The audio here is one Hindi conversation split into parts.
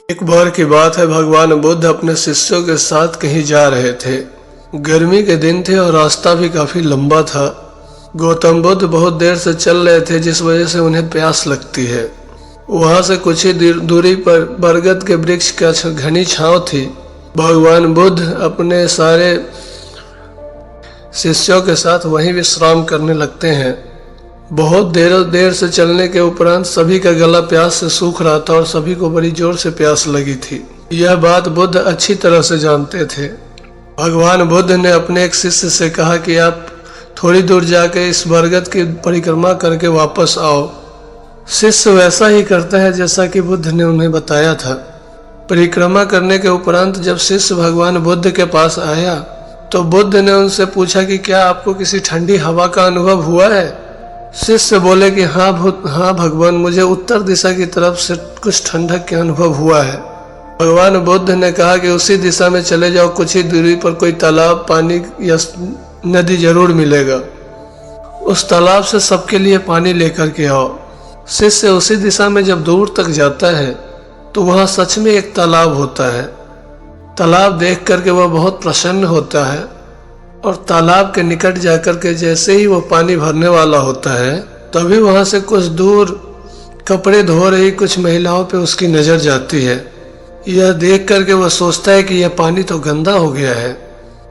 एक बार की बात है, भगवान बुद्ध अपने शिष्यों के साथ कहीं जा रहे थे। गर्मी के दिन थे और रास्ता भी काफी लंबा था। गौतम बुद्ध बहुत देर से चल रहे थे, जिस वजह से उन्हें प्यास लगती है। वहां से कुछ ही दूरी पर बरगद के वृक्ष का घनी छांव थी। भगवान बुद्ध अपने सारे शिष्यों के साथ वहीं विश्राम करने लगते हैं। बहुत देर से चलने के उपरांत सभी का गला प्यास से सूख रहा था और सभी को बड़ी जोर से प्यास लगी थी। यह बात बुद्ध अच्छी तरह से जानते थे। भगवान बुद्ध ने अपने एक शिष्य से कहा कि आप थोड़ी दूर जाकर इस बरगद की परिक्रमा करके वापस आओ। शिष्य वैसा ही करता है जैसा कि बुद्ध ने उन्हें बताया था। परिक्रमा करने के उपरांत जब शिष्य भगवान बुद्ध के पास आया तो बुद्ध ने उनसे पूछा कि क्या आपको किसी ठंडी हवा का अनुभव हुआ है। शिष्य बोले कि हाँ भगवान, मुझे उत्तर दिशा की तरफ से कुछ ठंडक का अनुभव हुआ है। भगवान बुद्ध ने कहा कि उसी दिशा में चले जाओ, कुछ ही दूरी पर कोई तालाब, पानी या नदी जरूर मिलेगा। उस तालाब से सबके लिए पानी लेकर के आओ। शिष्य उसी दिशा में जब दूर तक जाता है तो वहाँ सच में एक तालाब होता है। तालाब देख करके वह बहुत प्रसन्न होता है और तालाब के निकट जाकर के जैसे ही वो पानी भरने वाला होता है तभी वहां से कुछ दूर कपड़े धो रही कुछ महिलाओं पे उसकी नजर जाती है। यह देख करके वह सोचता है कि यह पानी तो गंदा हो गया है,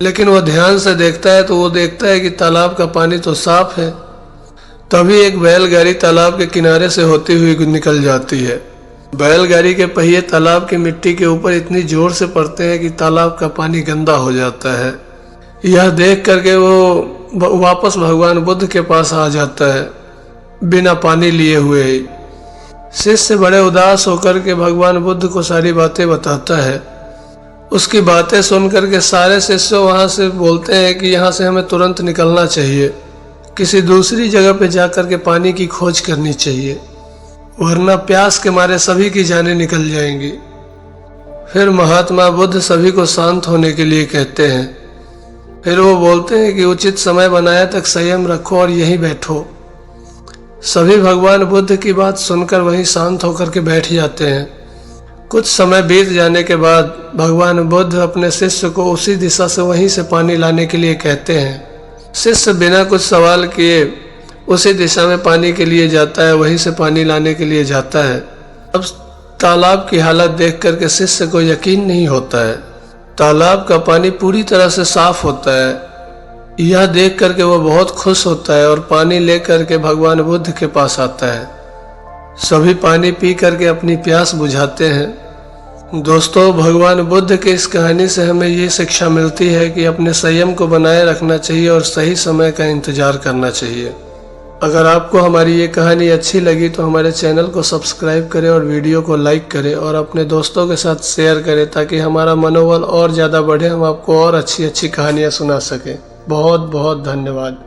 लेकिन वह ध्यान से देखता है तो वो देखता है कि तालाब का पानी तो साफ है। तभी एक बैलगाड़ी तालाब के किनारे से होती हुई निकल जाती है। बैलगाड़ी के पहिए तालाब की मिट्टी के ऊपर इतनी जोर से पड़ते हैं कि तालाब का पानी गंदा हो जाता है। यह देख करके वो वापस भगवान बुद्ध के पास आ जाता है बिना पानी लिए हुए ही। शिष्य बड़े उदास होकर के भगवान बुद्ध को सारी बातें बताता है। उसकी बातें सुन करके सारे शिष्य वहां से बोलते हैं कि यहाँ से हमें तुरंत निकलना चाहिए, किसी दूसरी जगह पे जाकर के पानी की खोज करनी चाहिए, वरना प्यास के मारे सभी की जानें निकल जाएंगी। फिर महात्मा बुद्ध सभी को शांत होने के लिए कहते हैं। फिर वो बोलते हैं कि उचित समय बनाए तक संयम रखो और यहीं बैठो। सभी भगवान बुद्ध की बात सुनकर वहीं शांत होकर के बैठ जाते हैं। कुछ समय बीत जाने के बाद भगवान बुद्ध अपने शिष्य को उसी दिशा से वहीं से पानी लाने के लिए कहते हैं। शिष्य बिना कुछ सवाल किए उसी दिशा में पानी के लिए जाता है, वहीं से पानी लाने के लिए जाता है। अब तालाब की हालत देख करके शिष्य को यकीन नहीं होता है। तालाब का पानी पूरी तरह से साफ होता है। यह देख करके वह बहुत खुश होता है और पानी लेकर के भगवान बुद्ध के पास आता है। सभी पानी पी करके अपनी प्यास बुझाते हैं। दोस्तों, भगवान बुद्ध की इस कहानी से हमें ये शिक्षा मिलती है कि अपने संयम को बनाए रखना चाहिए और सही समय का इंतजार करना चाहिए। अगर आपको हमारी ये कहानी अच्छी लगी तो हमारे चैनल को सब्सक्राइब करें और वीडियो को लाइक करें और अपने दोस्तों के साथ शेयर करें ताकि हमारा मनोबल और ज़्यादा बढ़े, हम आपको और अच्छी अच्छी कहानियाँ सुना सकें। बहुत बहुत धन्यवाद।